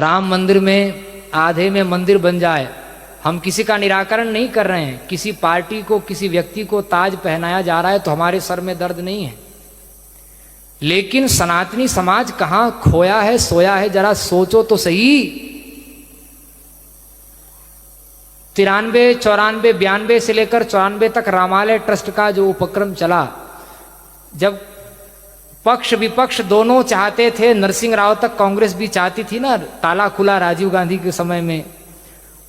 राम मंदिर में आधे में मंदिर बन जाए, हम किसी का निराकरण नहीं कर रहे हैं। किसी पार्टी को, किसी व्यक्ति को ताज पहनाया जा रहा है तो हमारे सर में दर्द नहीं है, लेकिन सनातनी समाज कहां खोया है, सोया है, जरा सोचो तो सही। 93, 94, 92 से लेकर 94 तक रामालय ट्रस्ट का जो उपक्रम चला, जब पक्ष विपक्ष दोनों चाहते थे, नरसिंह राव तक कांग्रेस भी चाहती थी ना, ताला खुला राजीव गांधी के समय में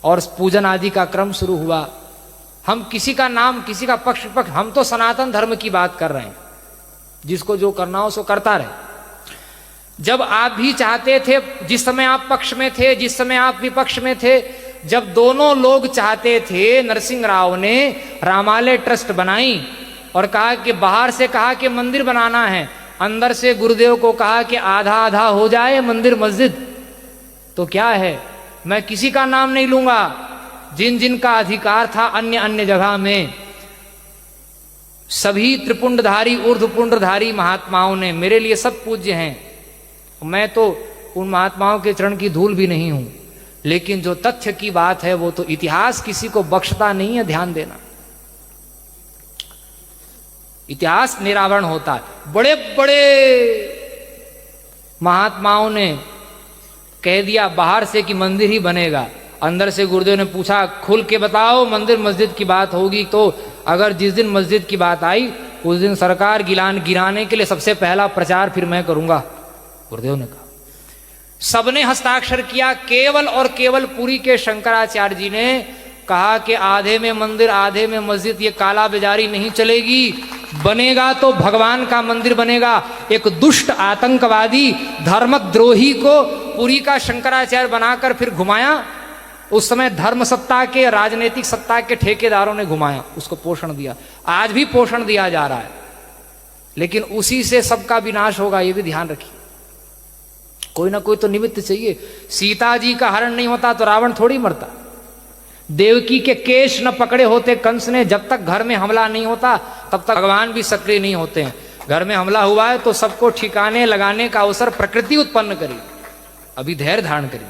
और पूजन आदि का क्रम शुरू हुआ। हम किसी का नाम, किसी का पक्ष विपक्ष, हम तो सनातन धर्म की बात कर रहे हैं, जिसको जो करना हो सो करता रहे। जब आप भी चाहते थे, जिस समय आप पक्ष में थे, जिस समय आप विपक्ष में थे, जब दोनों लोग चाहते थे, नरसिंह राव ने रामालय ट्रस्ट बनाई और कहा कि बाहर से कहा कि मंदिर बनाना है, अंदर से गुरुदेव को कहा कि आधा आधा हो जाए मंदिर मस्जिद। तो क्या है, मैं किसी का नाम नहीं लूंगा, जिन जिन का अधिकार था अन्य अन्य जगह में, सभी त्रिपुंडधारी ऊर्ध्वपुंडधारी महात्माओं ने, मेरे लिए सब पूज्य हैं, मैं तो उन महात्माओं के चरण की धूल भी नहीं हूं, लेकिन जो तथ्य की बात है वो तो इतिहास किसी को बख्शता नहीं है। ध्यान देना, इतिहास निरावरण होता है। बड़े बड़े महात्माओं ने कह दिया बाहर से कि मंदिर ही बनेगा, अंदर से गुरुदेव ने पूछा खुल के बताओ मंदिर मस्जिद की बात होगी तो, अगर जिस दिन मस्जिद की बात आई उस दिन सरकार गिराने के लिए सबसे पहला प्रचार फिर मैं करूंगा, गुरुदेव ने कहा। सबने हस्ताक्षर किया, केवल और केवल पुरी के शंकराचार्य जी ने कहा कि आधे में मंदिर आधे में मस्जिद, ये काला बाजारी नहीं चलेगी, बनेगा तो भगवान का मंदिर बनेगा। एक दुष्ट आतंकवादी धर्मद्रोही को पुरी का शंकराचार्य बनाकर फिर घुमाया। उस समय धर्म सत्ता के, राजनीतिक सत्ता के ठेकेदारों ने घुमाया, उसको पोषण दिया, आज भी पोषण दिया जा रहा है, लेकिन उसी से सबका विनाश होगा, ये भी ध्यान रखिए। कोई ना कोई तो निमित्त चाहिए। सीता जी का हरण नहीं होता तो रावण थोड़ी मरता, देवकी के केश न पकड़े होते कंस ने, जब तक घर में हमला नहीं होता तब तक भगवान भी सक्रिय नहीं होते हैं। घर में हमला हुआ है तो सबको ठिकाने लगाने का अवसर प्रकृति उत्पन्न करी, अभी धैर्य धारण करिए।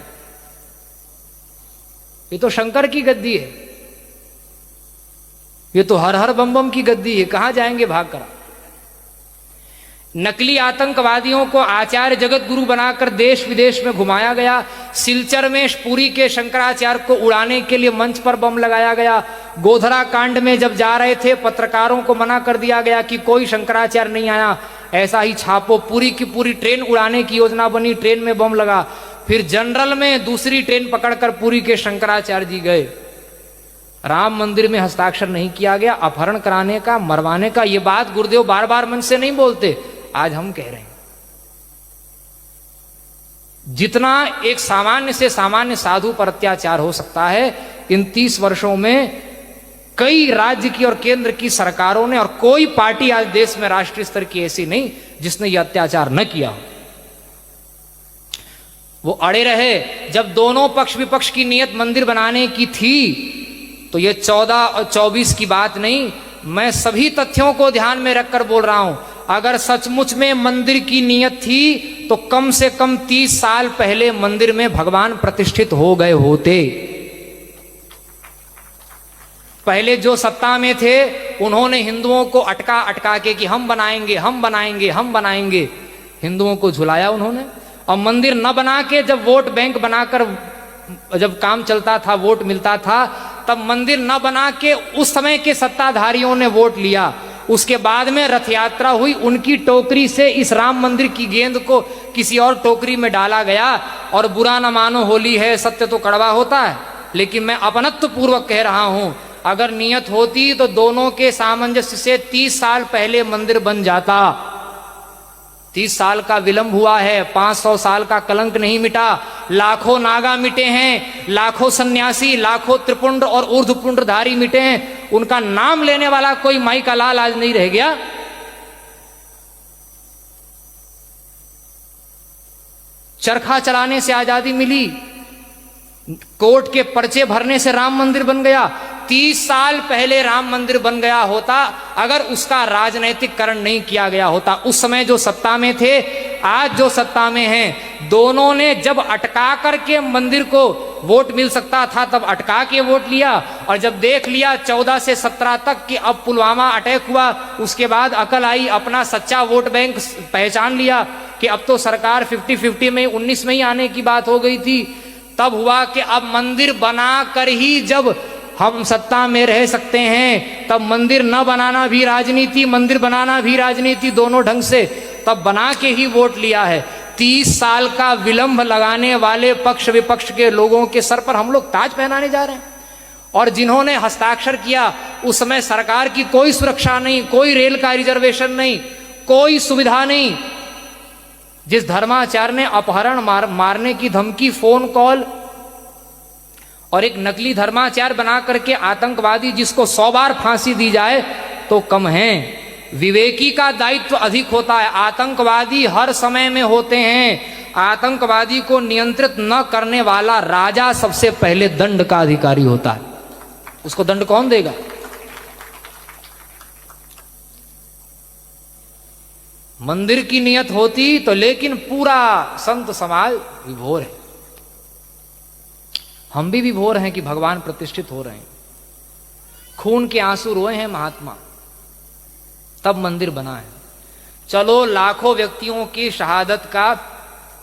ये तो शंकर की गद्दी है, ये तो हर हर बम बम की गद्दी है, कहां जाएंगे भाग कर। नकली आतंकवादियों को आचार्य जगत गुरु बनाकर देश विदेश में घुमाया गया। सिलचर में पुरी के शंकराचार्य को उड़ाने के लिए मंच पर बम लगाया गया। गोधरा कांड में जब जा रहे थे पत्रकारों को मना कर दिया गया कि कोई शंकराचार्य नहीं आया, ऐसा ही छापो। पूरी की पूरी ट्रेन उड़ाने की योजना बनी, ट्रेन में बम लगा। फिर जनरल में दूसरी ट्रेन पकड़कर पुरी के शंकराचार्य जी गए। राम मंदिर में हस्ताक्षर नहीं किया गया, अपहरण कराने का, मरवाने का। ये बात गुरुदेव बार बार मन से नहीं बोलते, आज हम कह रहे हैं। जितना एक सामान्य से सामान्य साधु पर अत्याचार हो सकता है, इन 30 वर्षों में कई राज्य की और केंद्र की सरकारों ने, और कोई पार्टी आज देश में राष्ट्रीय स्तर की ऐसी नहीं जिसने यह अत्याचार न किया हो। वो अड़े रहे। जब दोनों पक्ष विपक्ष की नियत मंदिर बनाने की थी तो ये 14 और 24 की बात नहीं, मैं सभी तथ्यों को ध्यान में रखकर बोल रहा हूं। अगर सचमुच में मंदिर की नियत थी तो कम से कम 30 साल पहले मंदिर में भगवान प्रतिष्ठित हो गए होते। पहले जो सत्ता में थे उन्होंने हिंदुओं को अटका अटका के कि हम बनाएंगे, हम बनाएंगे, हम बनाएंगे, हिंदुओं को झुलाया उन्होंने। और मंदिर न बना के जब वोट बैंक बनाकर जब काम चलता था, वोट मिलता था, तब मंदिर न बना के उस समय के सत्ताधारियों ने वोट लिया। उसके बाद में रथ यात्रा हुई, उनकी टोकरी से इस राम मंदिर की गेंद को किसी और टोकरी में डाला गया। और बुरा न मानो, होली है, सत्य तो कड़वा होता है, लेकिन मैं अपनत्व पूर्वक कह रहा हूं, अगर नियत होती तो दोनों के सामंजस्य से 30 साल पहले मंदिर बन जाता। 30 साल का विलंब हुआ है, 500 साल का कलंक नहीं मिटा। लाखों नागा मिटे हैं, लाखों सन्यासी, लाखों त्रिपुंड और ऊर्ध्वपुंडधारी मिटे हैं, उनका नाम लेने वाला कोई माई का लाल आज नहीं रह गया। चरखा चलाने से आजादी मिली, कोर्ट के पर्चे भरने से राम मंदिर बन गया, 30 साल पहले राम मंदिर बन गया होता अगर उसका राजनैतिककरण नहीं किया गया होता। उस समय जो सत्ता में थे, आज जो सत्ता में हैं, दोनों ने जब अटका करके मंदिर को वोट मिल सकता था तब अटका के वोट लिया, और जब देख लिया 14 से 17 तक कि अब पुलवामा अटैक हुआ, उसके बाद अकल आई, अपना सच्चा वोट बैंक पहचान लिया कि अब तो सरकार 50-50 में 19 में ही आने की बात हो गई थी। तब हुआ कि अब मंदिर बना कर ही जब हम सत्ता में रह सकते हैं, तब मंदिर न बनाना भी राजनीति, मंदिर बनाना भी राजनीति, दोनों ढंग से तब बना के ही वोट लिया है। 30 साल का विलंब लगाने वाले पक्ष विपक्ष के लोगों के सर पर हम लोग ताज पहनाने जा रहे हैं। और जिन्होंने हस्ताक्षर किया उस समय सरकार की कोई सुरक्षा नहीं, कोई रेल का रिजर्वेशन नहीं, कोई सुविधा नहीं। जिस धर्माचार्य ने अपहरण मारने की धमकी, फोन कॉल और एक नकली धर्माचार्य बना करके आतंकवादी जिसको 100 बार फांसी दी जाए तो कम है। विवेकी का दायित्व अधिक होता है। आतंकवादी हर समय में होते हैं। आतंकवादी को नियंत्रित न करने वाला राजा सबसे पहले दंड का अधिकारी होता है। उसको दंड कौन देगा? मंदिर की नियत होती तो, लेकिन पूरा संत समाज विभोर है। हम भी विभोर हैं कि भगवान प्रतिष्ठित हो रहे हैं। खून के आंसू रोए हैं महात्मा, तब मंदिर बना है। चलो लाखों व्यक्तियों की शहादत का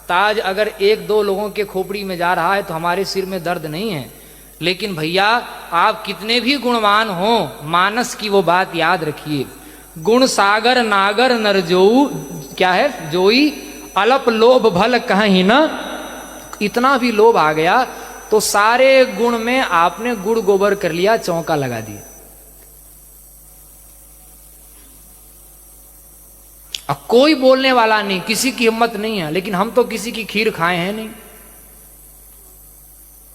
ताज अगर 1-2 लोगों के खोपड़ी में जा रहा है तो हमारे सिर में दर्द नहीं है। लेकिन भैया आप कितने भी गुणवान हो, मानस की वो बात याद रखिए, गुण सागर नागर नरजोऊ, क्या है, जोई अलप लोभ भल कहीं न। इतना भी लोभ आ गया तो सारे गुण में आपने गुड़ गोबर कर लिया, चौका लगा दिया। अब कोई बोलने वाला नहीं, किसी की हिम्मत नहीं है। लेकिन हम तो किसी की खीर खाए हैं नहीं,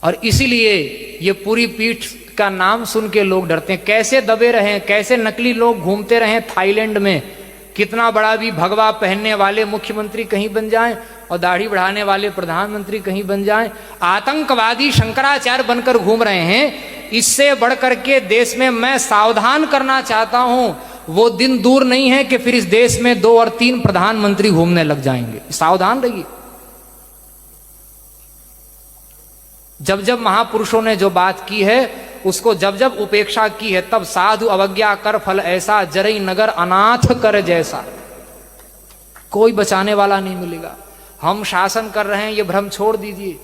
और इसीलिए ये पूरी पीठ का नाम सुन के लोग डरते हैं। कैसे दबे रहे, कैसे नकली लोग घूमते रहे थाईलैंड में। कितना बड़ा भी भगवा पहनने वाले मुख्यमंत्री कहीं बन जाएं और दाढ़ी बढ़ाने वाले प्रधानमंत्री कहीं बन जाएं। आतंकवादी शंकराचार्य बनकर घूम रहे हैं। इससे बढ़कर के देश में मैं सावधान करना चाहता हूं, वो दिन दूर नहीं है कि फिर इस देश में 2 और 3 प्रधानमंत्री घूमने लग जाएंगे। सावधान रहिए। जब जब महापुरुषों ने जो बात की है उसको जब जब उपेक्षा की है, तब साधु अवज्ञा कर फल ऐसा, जरई नगर अनाथ कर जैसा। कोई बचाने वाला नहीं मिलेगा। हम शासन कर रहे हैं ये भ्रम छोड़ दीजिए।